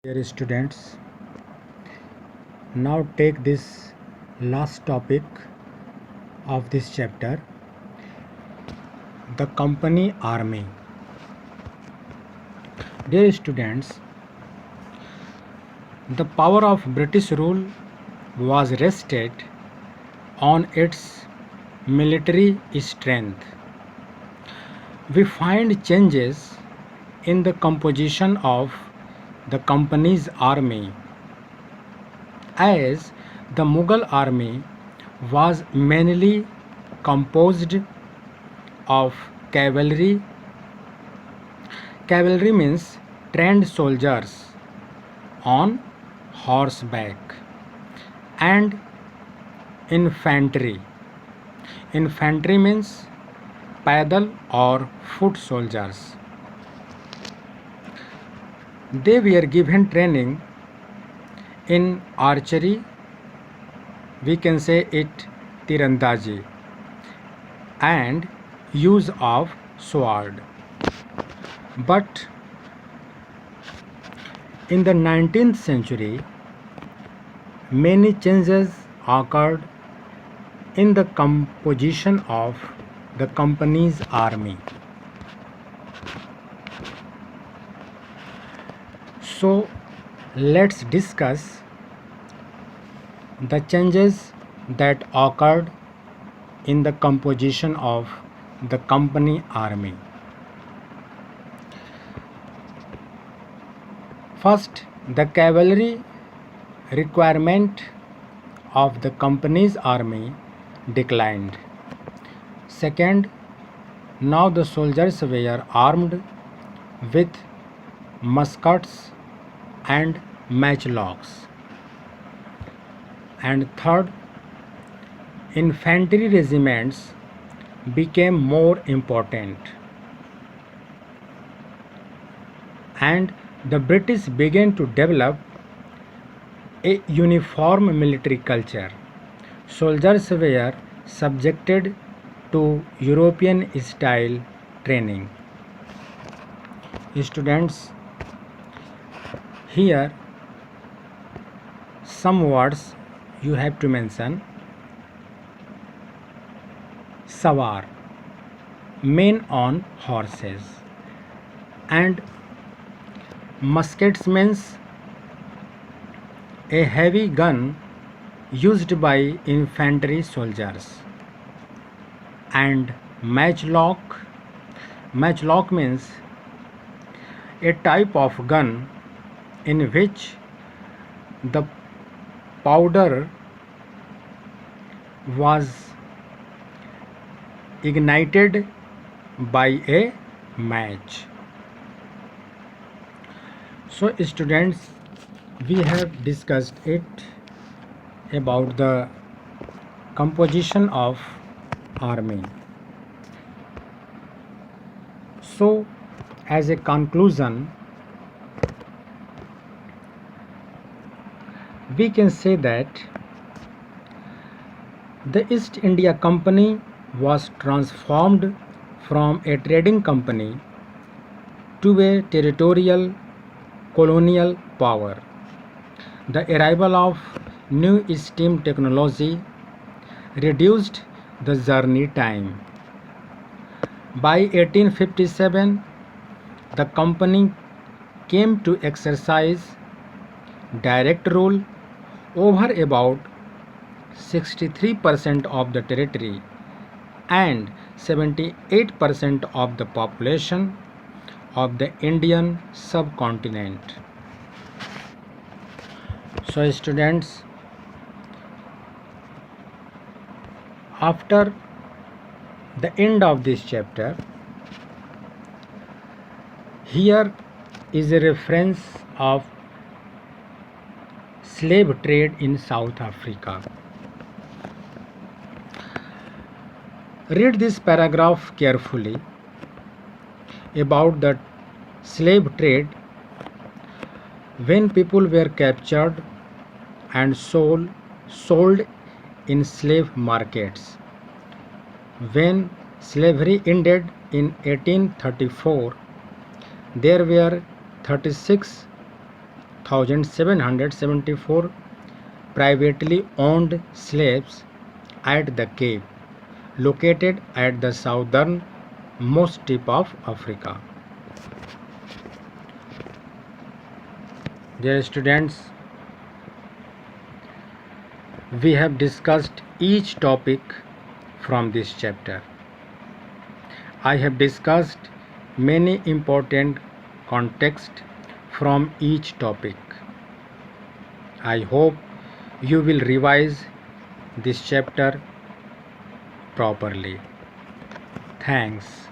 Dear students, now take this last topic of this chapter, the company army. Dear students, the power of British rule was rested on its military strength. We find changes in the composition of the company's army, as the Mughal army was mainly composed of cavalry. Cavalry means trained soldiers on horseback, and infantry. Infantry means paddle or foot soldiers. They were given training in archery, we can say it tirandazi, and use of sword. But in the 19th century, many changes occurred in the composition of the company's army. So let's discuss the changes that occurred in the composition of the company army. First, the cavalry requirement of the company's army declined. Second, now the soldiers were armed with muskets and matchlocks. And third, infantry regiments became more important, and the British began to develop a uniform military culture. Soldiers were subjected to European style training. Students, here some words you have to mention. Sawar, men on horses, and muskets means a heavy gun used by infantry soldiers, and matchlock means a type of gun in which the powder was ignited by a match. So students, we have discussed it about the composition of army. So as a conclusion, we can say that the East India Company was transformed from a trading company to a territorial colonial power. The arrival of new steam technology reduced the journey time. By 1857, the company came to exercise direct rule over about 63% of the territory and 78% of the population of the Indian subcontinent. So students, after the end of this chapter, here is a reference of slave trade in South Africa. Read this paragraph carefully about the slave trade. When people were captured and sold in slave markets. When slavery ended in 1834, there were 36 1774 privately owned slaves at the Cape, located at the southernmost tip of Africa. Dear students, we have discussed each topic from this chapter. I have discussed many important contexts from each topic. I hope you will revise this chapter properly. Thanks.